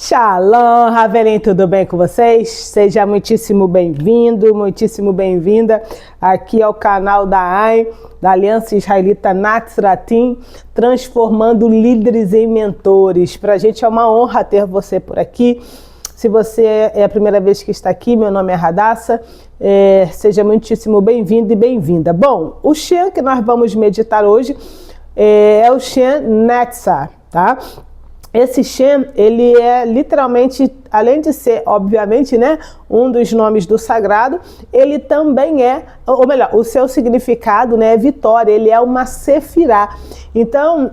Shalom, Ravelim, tudo bem com vocês? Seja muitíssimo bem-vindo, muitíssimo bem-vinda aqui ao canal da AIM, da Aliança Israelita Natsratim, transformando líderes em mentores. Para a gente é uma honra ter você por aqui. Se você é a primeira vez que está aqui, meu nome é Radassa, seja muitíssimo bem-vindo e bem-vinda. Bom, o Shem que nós vamos meditar hoje é o Shem Netzar, tá? Esse Shem, ele é literalmente, além de ser, obviamente, né, um dos nomes do sagrado, ele também é, ou melhor, o seu significado, né, é vitória, ele é uma sefirá. Então,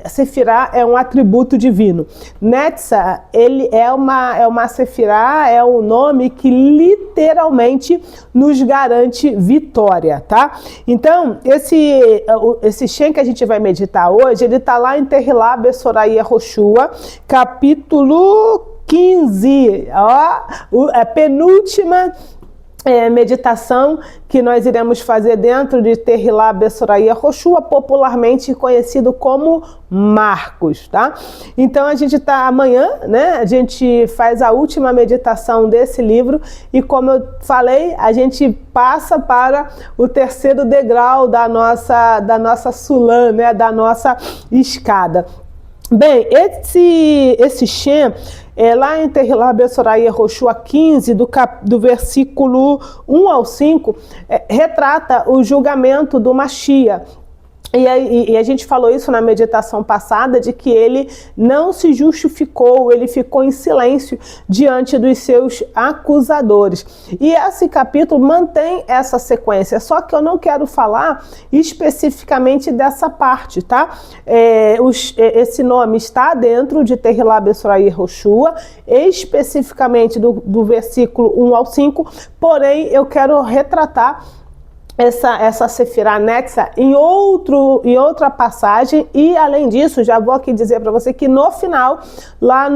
sefirá é um atributo divino. Netzar, ele é uma sefirá, é um nome que literalmente nos garante vitória, tá? Então, esse Shem que a gente vai meditar hoje, ele tá lá em Tehilá Besorah Yehoshua, capítulo 15, ó, a penúltima meditação que nós iremos fazer dentro de Tehilá Besorah Yehoshua, popularmente conhecido como Marcos, tá? Então a gente tá amanhã, né? A gente faz a última meditação desse livro e, como eu falei, a gente passa para o terceiro degrau da nossa sulam, né? Da nossa escada. Bem, esse Shem, lá em Tehilá Besorah Yehoshua 15, do versículo 1 ao 5, retrata o julgamento do Mashiach. E a gente falou isso na meditação passada, de que ele não se justificou, ele ficou em silêncio diante dos seus acusadores. E esse capítulo mantém essa sequência, só que eu não quero falar especificamente dessa parte, tá? Esse nome está dentro de Tehilá Besorah Yehoshua, especificamente do versículo 1 ao 5, porém eu quero retratar essa Sefirá Netzar em outra passagem. E além disso, já vou aqui dizer para você que no final, lá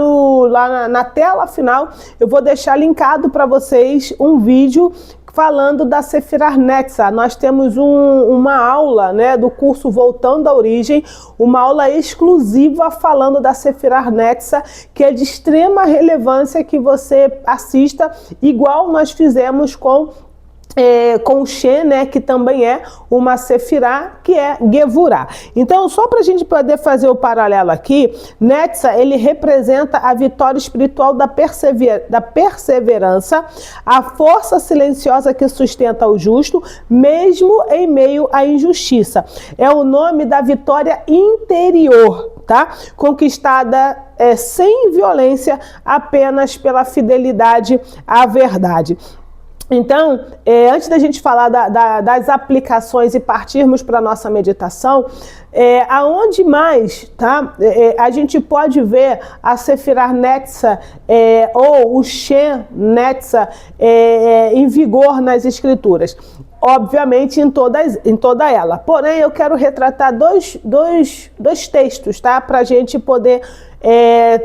na tela final, eu vou deixar linkado para vocês um vídeo falando da Sefirá Netzar. Nós temos uma aula, né, do curso Voltando à Origem, uma aula exclusiva falando da Sefirá Netzar, que é de extrema relevância que você assista, igual nós fizemos com o Shem, né, que também é uma sefirá, que é Gevurah. Então, só para a gente poder fazer o paralelo aqui, Netzar, ele representa a vitória espiritual da perseverança, a força silenciosa que sustenta o justo, mesmo em meio à injustiça. É o nome da vitória interior, tá? Conquistada sem violência, apenas pela fidelidade à verdade. Então, antes da gente falar das aplicações e partirmos para a nossa meditação, aonde mais, tá? A gente pode ver a Sefirá Netzar ou o Shem Netzar em vigor nas Escrituras. Obviamente em toda ela. Porém, eu quero retratar dois textos, tá? Para a gente poder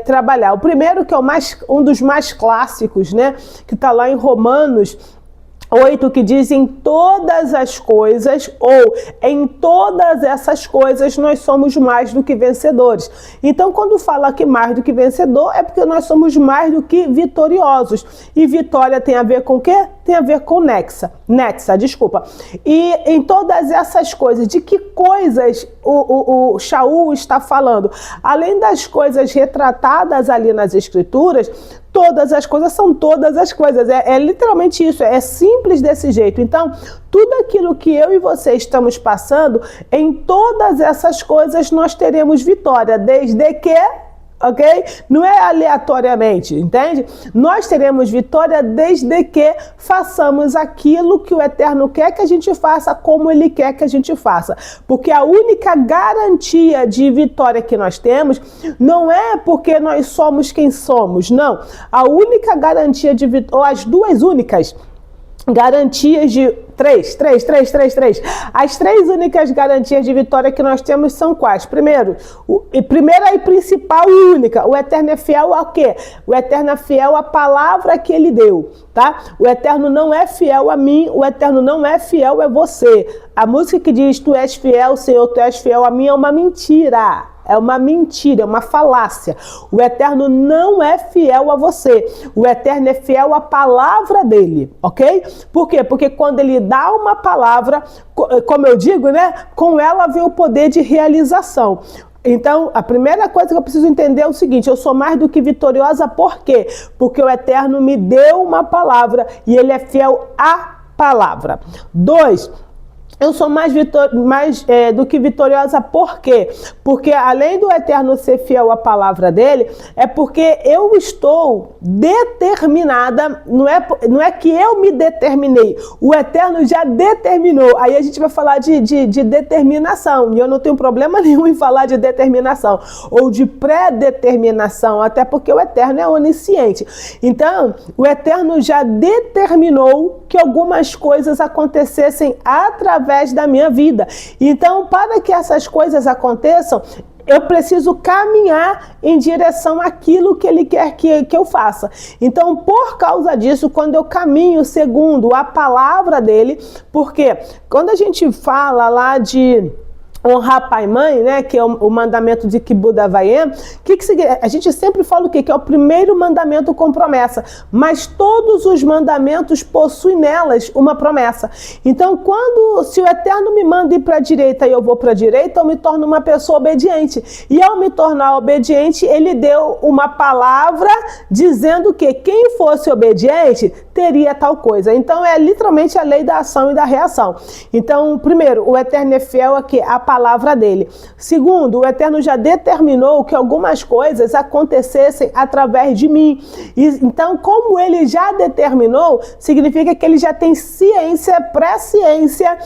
trabalhar. O primeiro, que é um dos mais clássicos, né? Que está lá em Romanos 8, que diz: em todas as coisas, ou em todas essas coisas, nós somos mais do que vencedores. Então, quando fala que mais do que vencedor, é porque nós somos mais do que vitoriosos. E vitória tem a ver com o quê? Tem a ver com Netzar, desculpa. E em todas essas coisas, de que coisas o Shaul está falando? Além das coisas retratadas ali nas Escrituras, todas as coisas são todas as coisas. É literalmente isso, é simples desse jeito. Então, tudo aquilo que eu e você estamos passando, em todas essas coisas nós teremos vitória, desde que... ok? Não é aleatoriamente, entende? Nós teremos vitória desde que façamos aquilo que o Eterno quer que a gente faça, como Ele quer que a gente faça. Porque a única garantia de vitória que nós temos não é porque nós somos quem somos, não. A única garantia de vitória, ou as duas únicas garantias de... Três. As três únicas garantias de vitória que nós temos são quais? Primeira e principal e única: o Eterno é fiel ao quê? O Eterno é fiel à palavra que Ele deu, tá? O Eterno não é fiel a mim, o Eterno não é fiel a você. A música que diz: tu és fiel, Senhor, tu és fiel a mim, é uma mentira. É uma mentira, é uma falácia. O Eterno não é fiel a você. O Eterno é fiel à palavra dele, ok? Por quê? Porque quando ele dá uma palavra, como eu digo, né? Com ela vem o poder de realização. Então, a primeira coisa que eu preciso entender é o seguinte: eu sou mais do que vitoriosa, por quê? Porque o Eterno me deu uma palavra e ele é fiel à palavra. 2, eu sou mais do que vitoriosa, por quê? Porque além do Eterno ser fiel à palavra dele, é porque eu estou determinada, não é que eu me determinei, o Eterno já determinou. Aí a gente vai falar de determinação, e eu não tenho problema nenhum em falar de determinação, ou de pré-determinação, até porque o Eterno é onisciente. Então, o Eterno já determinou que algumas coisas acontecessem através da minha vida. Então, para que essas coisas aconteçam, eu preciso caminhar em direção àquilo que ele quer que eu faça. Então, por causa disso, quando eu caminho segundo a palavra dele, porque quando a gente fala lá de honrar pai e mãe, né, que é o mandamento de Kibud Avayem, que a gente sempre fala o quê? Que é o primeiro mandamento com promessa, mas todos os mandamentos possuem nelas uma promessa. Então, se o Eterno me manda ir para a direita e eu vou para a direita, eu me torno uma pessoa obediente. E ao me tornar obediente, ele deu uma palavra dizendo que quem fosse obediente teria tal coisa. Então, é literalmente a lei da ação e da reação. Então, primeiro, o Eterno é fiel a quê? A palavra dele. Segundo, o Eterno já determinou que algumas coisas acontecessem através de mim. Então, como ele já determinou, significa que ele já tem ciência, pré-ciência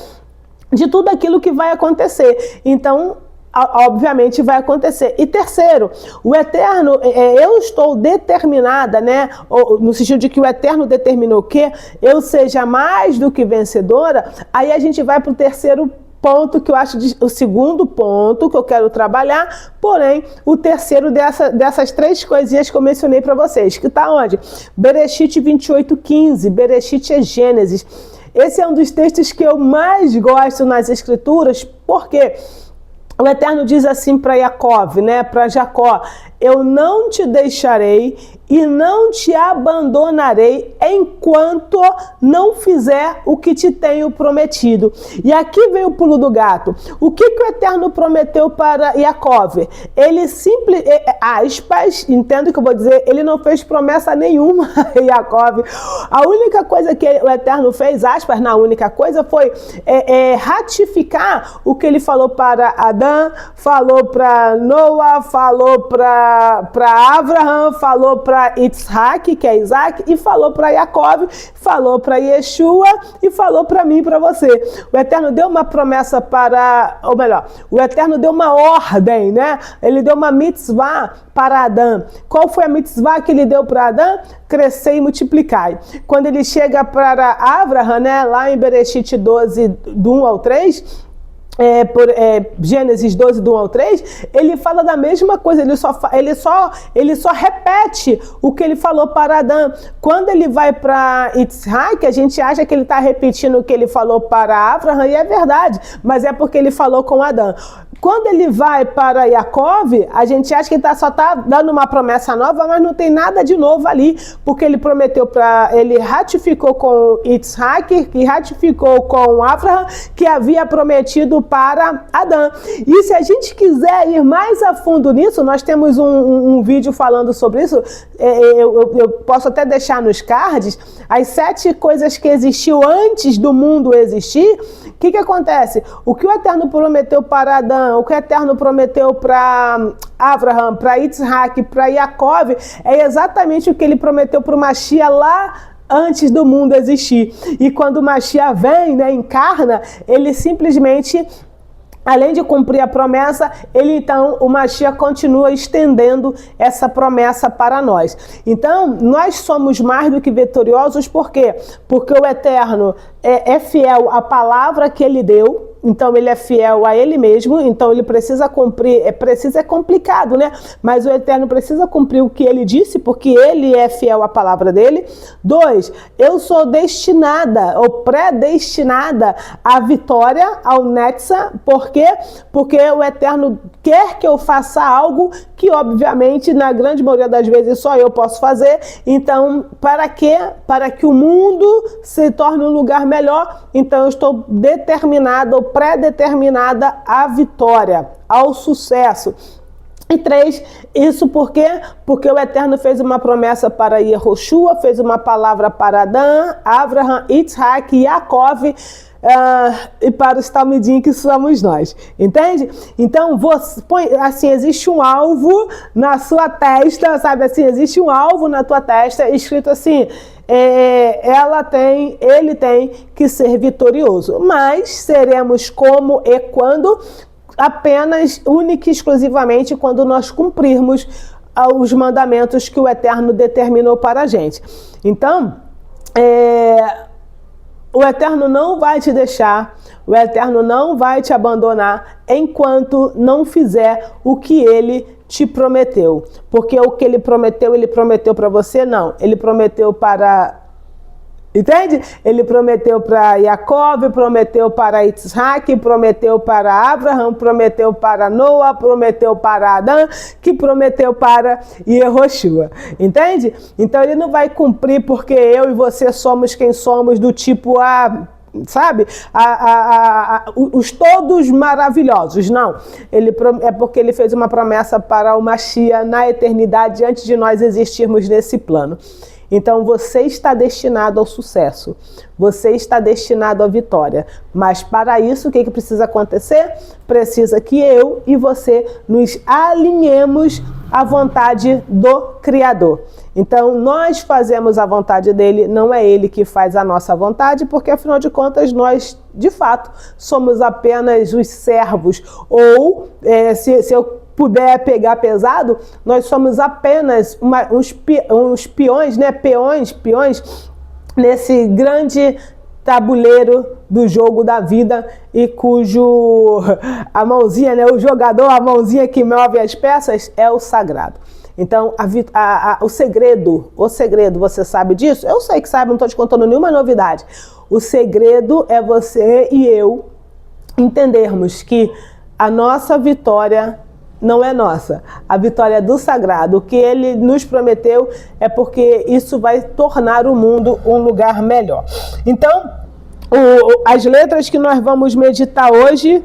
de tudo aquilo que vai acontecer. Então, obviamente vai acontecer. E terceiro, o Eterno, eu estou determinada, né, no sentido de que o Eterno determinou que eu seja mais do que vencedora. Aí a gente vai para o terceiro ponto, que eu acho o segundo ponto que eu quero trabalhar, porém, o terceiro dessas três coisinhas que eu mencionei para vocês, que está onde? Bereshit 28:15, Bereshit é Gênesis. Esse é um dos textos que eu mais gosto nas Escrituras, porque o Eterno diz assim para Jacó, né, para Jacó: eu não te deixarei e não te abandonarei enquanto não fizer o que te tenho prometido. E aqui vem o pulo do gato. O que o Eterno prometeu para Jacó? Ele aspas, entendo o que eu vou dizer, ele não fez promessa nenhuma a Jacó. A única coisa que o Eterno fez, aspas, na única coisa, foi ratificar o que ele falou para Adão, falou para Noah, falou para Abraham, falou para Yitzhak, que é Isaac, e falou para Jacó, falou para Yeshua e falou para mim e para você. O Eterno deu uma promessa o Eterno deu uma ordem, né? Ele deu uma mitzvah para Adão. Qual foi a mitzvah que ele deu para Adão? Crescer e multiplicar. Quando ele chega para Abraham, né, lá em Bereshit 12, do 1 ao 3, Gênesis 12, do 1 ao 3, ele fala da mesma coisa, ele só repete o que ele falou para Adão. Quando ele vai para Yitzhak, a gente acha que ele está repetindo o que ele falou para Abraham, e é verdade, mas é porque ele falou com Adão. Quando ele vai para Jacó, a gente acha que ele só está dando uma promessa nova, mas não tem nada de novo ali, porque ele prometeu ele ratificou com Yitzhak, que ratificou com Abraham, que havia prometido para Adão. E se a gente quiser ir mais a fundo nisso, nós temos um vídeo falando sobre isso, eu posso até deixar nos cards, as 7 coisas que existiu antes do mundo existir. O que acontece? O que o Eterno prometeu para Adão, o que o Eterno prometeu para Abraham, para Yitzhak, para Jacó, é exatamente o que ele prometeu para o Mashiach lá antes do mundo existir. E quando o Mashiach vem, né, encarna, ele simplesmente, além de cumprir a promessa, o Mashiach continua estendendo essa promessa para nós. Então, nós somos mais do que vitoriosos, por quê? Porque o Eterno é fiel à palavra que ele deu. então ele é fiel a ele mesmo, então ele precisa cumprir, é complicado, né? Mas o Eterno precisa cumprir o que ele disse, porque ele é fiel à palavra dele. 2, eu sou destinada, ou predestinada à vitória, ao Netza. Por quê? Porque o Eterno quer que eu faça algo que, obviamente, na grande maioria das vezes só eu posso fazer. Então, para quê? Para que o mundo se torne um lugar melhor. Então, eu estou determinada ou pré-determinada à vitória, ao sucesso. E 3, isso por quê? Porque o Eterno fez uma promessa para Yehoshua, fez uma palavra para Adão, Abraham, Yitzhak e Yaakov, e para os talmidim que somos nós, entende? Então, você põe, assim, existe um alvo na sua testa, sabe assim, existe um alvo na tua testa, escrito assim, ele tem que ser vitorioso, mas seremos como e quando? Apenas, única e exclusivamente, quando nós cumprirmos os mandamentos que o Eterno determinou para a gente. Então, o Eterno não vai te deixar, o Eterno não vai te abandonar enquanto não fizer o que ele te prometeu. Porque o que ele prometeu para você? Não. Ele prometeu para... Entende? Ele prometeu para Jacob, prometeu para Yitzhak, prometeu para Abraham, prometeu para Noa, prometeu para Adão, que prometeu para Yehoshua. Entende? Então ele não vai cumprir porque eu e você somos quem somos, do tipo sabe? Os todos maravilhosos. Não. É porque ele fez uma promessa para o Mashiach na eternidade, antes de nós existirmos nesse plano. Então você está destinado ao sucesso, você está destinado à vitória, mas para isso o que precisa acontecer? Precisa que eu e você nos alinhemos à vontade do Criador. Então nós fazemos a vontade dele, não é ele que faz a nossa vontade, porque afinal de contas nós de fato somos apenas os servos, ou se eu puder pegar pesado, nós somos apenas uns peões, né? Peões nesse grande tabuleiro do jogo da vida, e cujo a mãozinha, né? O jogador, a mãozinha que move as peças é o sagrado. Então, o segredo, você sabe disso? Eu sei que sabe, não estou te contando nenhuma novidade. O segredo é você e eu entendermos que a nossa vitória não é nossa, a vitória é do sagrado. O que ele nos prometeu é porque isso vai tornar o mundo um lugar melhor. Então, as letras que nós vamos meditar hoje,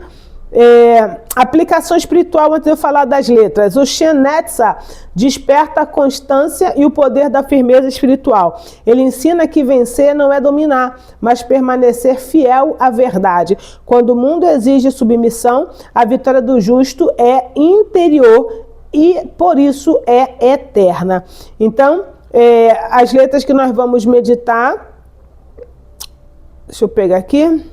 aplicação espiritual, antes de eu falar das letras. O Shem Netza desperta a constância e o poder da firmeza espiritual. Ele ensina que vencer não é dominar, mas permanecer fiel à verdade. Quando o mundo exige submissão, a vitória do justo é interior e por isso é eterna. Então, as letras que nós vamos meditar, deixa eu pegar aqui.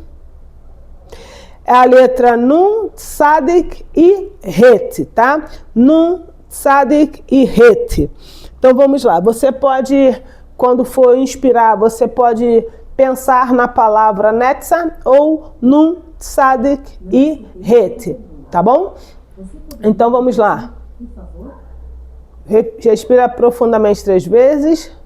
É a letra Nun, Tzadik e Het, tá? Nun, Tzadik e Het. Então vamos lá. Você pode, quando for inspirar, você pode pensar na palavra Netza ou Nun, Tzadik e Het, tá bom? Então vamos lá. Respira profundamente 3 vezes.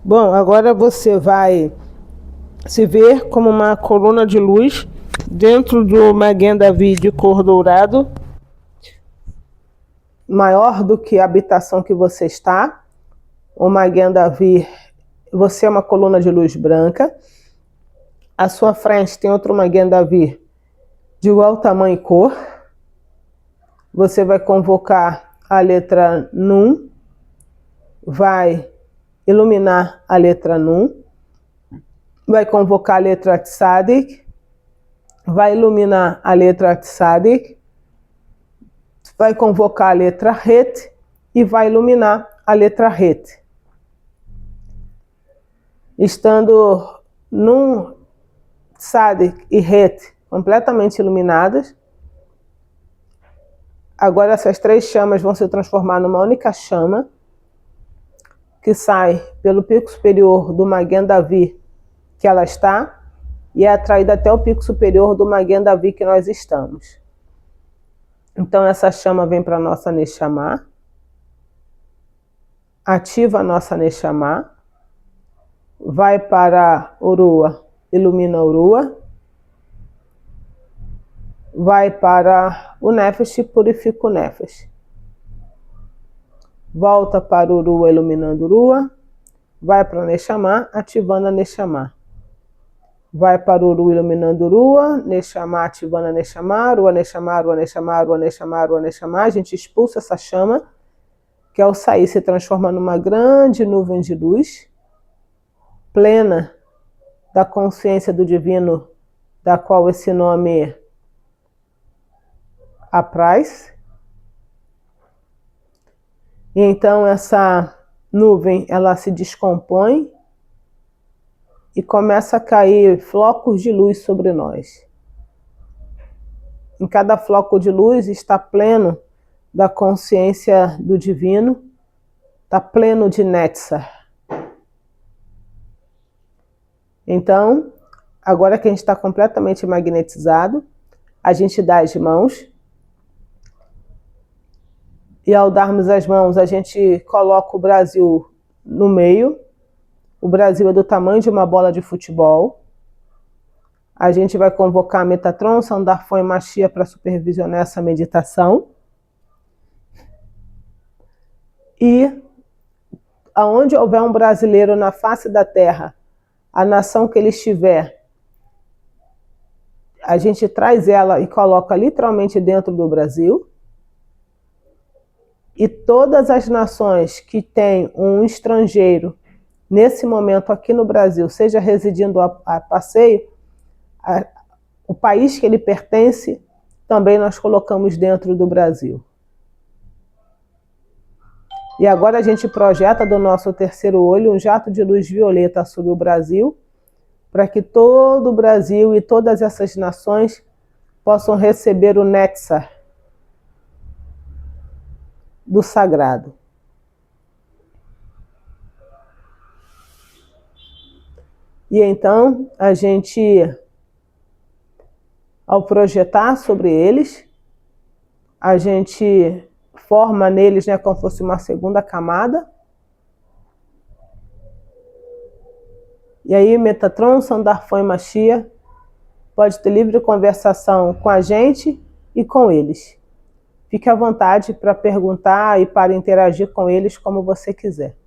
Bom, agora você vai se ver como uma coluna de luz dentro do Maguen David de cor dourado, maior do que a habitação que você está. O Maguen David, você é uma coluna de luz branca. À sua frente tem outro Maguen David de igual tamanho e cor. Você vai convocar a letra Nun, vai iluminar a letra Nun, vai convocar a letra Tzadik, vai iluminar a letra Tzadik, vai convocar a letra Het e vai iluminar a letra Het. Estando num Tzadik e Het completamente iluminadas, agora essas três chamas vão se transformar numa única chama que sai pelo pico superior do Magen David que ela está e é atraída até o pico superior do Magen David que nós estamos. Então essa chama vem para a nossa Neshama, ativa a nossa Neshama, vai para Urua, ilumina Urua, vai para o Nefesh e purifica o Nefesh. Volta para Urua, iluminando Urua, vai para a Neshama, ativando a Neshama. Vai para Urua, iluminando Urua, Neshama, ativando a Neshama, Urua, Neshama, Urua, Neshama, Urua, Neshama, Urua, Neshama. A gente expulsa essa chama, que ao sair se transforma numa grande nuvem de luz, plena da consciência do divino, da qual esse nome apraz. E então essa nuvem, ela se descompõe e começa a cair flocos de luz sobre nós. Em cada floco de luz está pleno da consciência do divino, está pleno de Netzar. Então, agora que a gente está completamente magnetizado, a gente dá as mãos. E ao darmos as mãos, a gente coloca o Brasil no meio. O Brasil é do tamanho de uma bola de futebol. A gente vai convocar Metatron, Sandarfon e Machia para supervisionar essa meditação. E aonde houver um brasileiro na face da terra, a nação que ele estiver, a gente traz ela e coloca literalmente dentro do Brasil. E todas as nações que têm um estrangeiro nesse momento aqui no Brasil, seja residindo a passeio, o país que ele pertence, também nós colocamos dentro do Brasil. E agora a gente projeta do nosso terceiro olho um jato de luz violeta sobre o Brasil, para que todo o Brasil e todas essas nações possam receber o Netzar do sagrado. E então a gente, ao projetar sobre eles, a gente forma neles, né, como fosse uma segunda camada. E aí Metatron, Sandarfon e Machia pode ter livre conversação com a gente e com eles. Fique à vontade para perguntar e para interagir com eles como você quiser.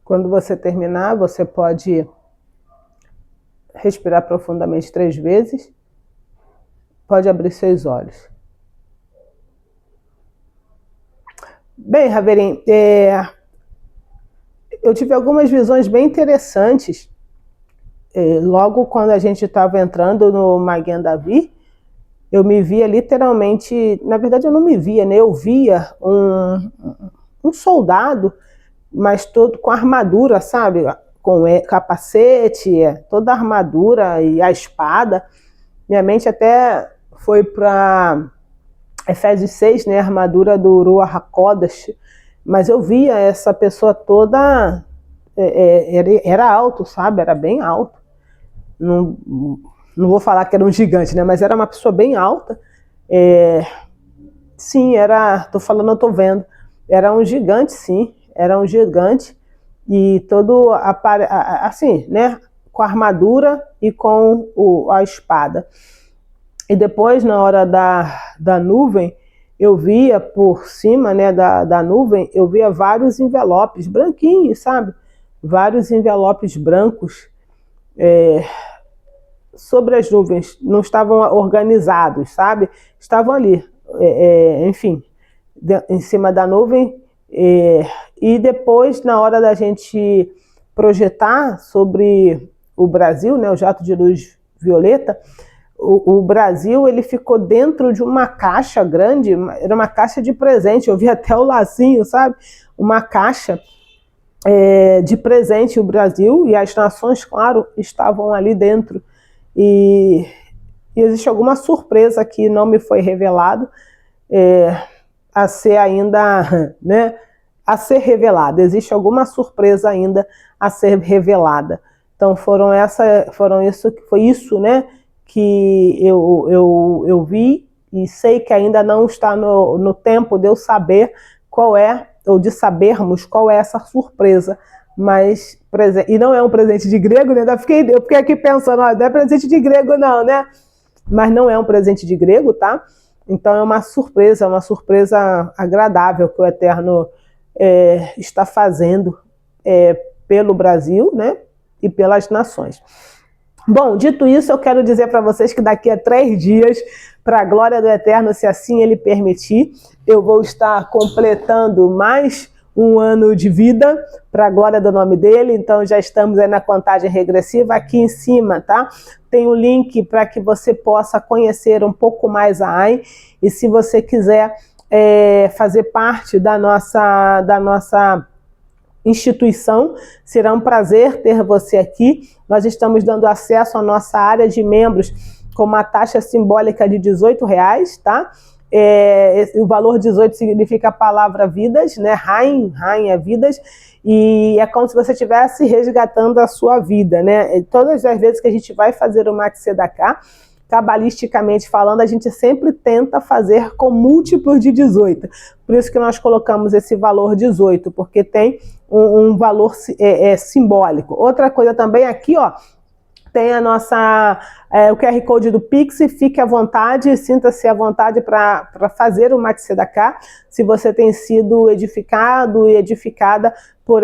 Quando você terminar, você pode respirar profundamente 3 vezes. Pode abrir seus olhos. Bem, Raverim, eu tive algumas visões bem interessantes. Logo quando a gente estava entrando no Magen David, eu me via literalmente, na verdade eu não me via, né? Eu via um soldado, mas todo com armadura, sabe? Com capacete, toda a armadura e a espada. Minha mente até foi para Efésios 6, né? A armadura do Ruach HaKodesh. Mas eu via essa pessoa toda, era alto, sabe? Era bem alto. não, não vou falar que era um gigante, né? Mas era uma pessoa bem alta. Sim, tô falando, eu tô vendo. Era um gigante, sim, era um gigante. E todo, assim, né? Com a armadura e com a espada. E depois, na hora da nuvem, eu via por cima, né, da nuvem, eu via vários envelopes branquinhos, sabe? Vários envelopes brancos sobre as nuvens, não estavam organizados, sabe? Estavam ali, enfim, em cima da nuvem. E depois, na hora da gente projetar sobre o Brasil, né, o jato de luz violeta, o Brasil, ele ficou dentro de uma caixa grande, era uma caixa de presente, eu vi até o lacinho, sabe? Uma caixa de presente, o Brasil e as nações, claro, estavam ali dentro. E existe alguma surpresa que não me foi revelado, a ser ainda, né, a ser revelada. Existe alguma surpresa ainda a ser revelada. Então foi isso, né, que eu vi, e sei que ainda não está no tempo de eu saber qual é, ou de sabermos qual é essa surpresa. Mas, e não é um presente de grego, né? Eu fiquei aqui pensando, não é presente de grego não, né? Mas não é um presente de grego, tá? Então é uma surpresa agradável que o Eterno está fazendo pelo Brasil, né? E pelas nações. Bom, dito isso, eu quero dizer para vocês que daqui a 3 dias, para a glória do Eterno, se assim Ele permitir, eu vou estar completando mais um ano de vida, para a glória do nome dele. Então já estamos aí na contagem regressiva. Aqui em cima, tá? Tem um link para que você possa conhecer um pouco mais a AIN, e se você quiser fazer parte da nossa instituição, será um prazer ter você aqui. Nós estamos dando acesso à nossa área de membros com uma taxa simbólica de R$18, tá? O valor 18 significa a palavra vidas, né? Rain é vidas, e é como se você estivesse resgatando a sua vida, né? Todas as vezes que a gente vai fazer o Tzedakah, cabalisticamente falando, a gente sempre tenta fazer com múltiplos de 18. Por isso que nós colocamos esse valor 18, porque tem um valor simbólico. Outra coisa também aqui, ó, tem o QR Code do Pix. Fique à vontade, sinta-se à vontade para fazer o Tzedakah, se você tem sido edificado e edificada por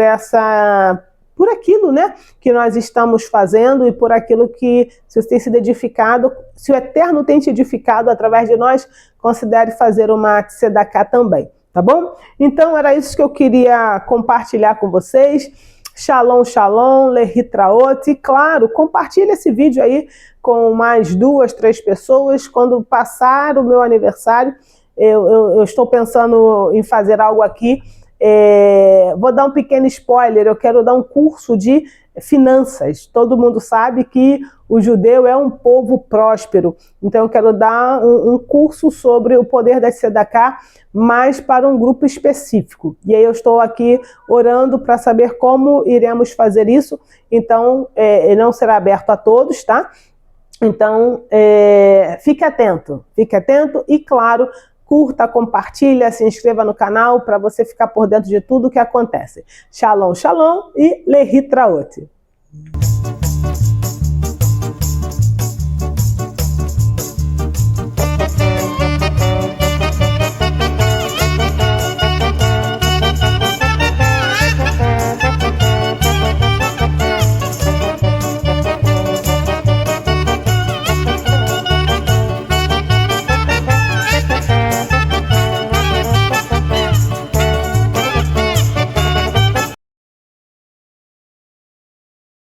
aquilo, né, que nós estamos fazendo, e por aquilo que, se você tem sido edificado, se o Eterno tem te edificado através de nós, considere fazer uma Tzedakah também, tá bom? Então era isso que eu queria compartilhar com vocês. Shalom, shalom, lehitraot. E claro, compartilhe esse vídeo aí com mais 2, 3 pessoas. Quando passar o meu aniversário, eu estou pensando em fazer algo aqui. Vou dar um pequeno spoiler, eu quero dar um curso de finanças. Todo mundo sabe que o judeu é um povo próspero, então eu quero dar um curso sobre o poder da Tzedakah, mas para um grupo específico. E aí eu estou aqui orando para saber como iremos fazer isso. Então não será aberto a todos, tá? Então fique atento e claro, curta, compartilha, se inscreva no canal para você ficar por dentro de tudo o que acontece. Shalom, shalom e lehitraot.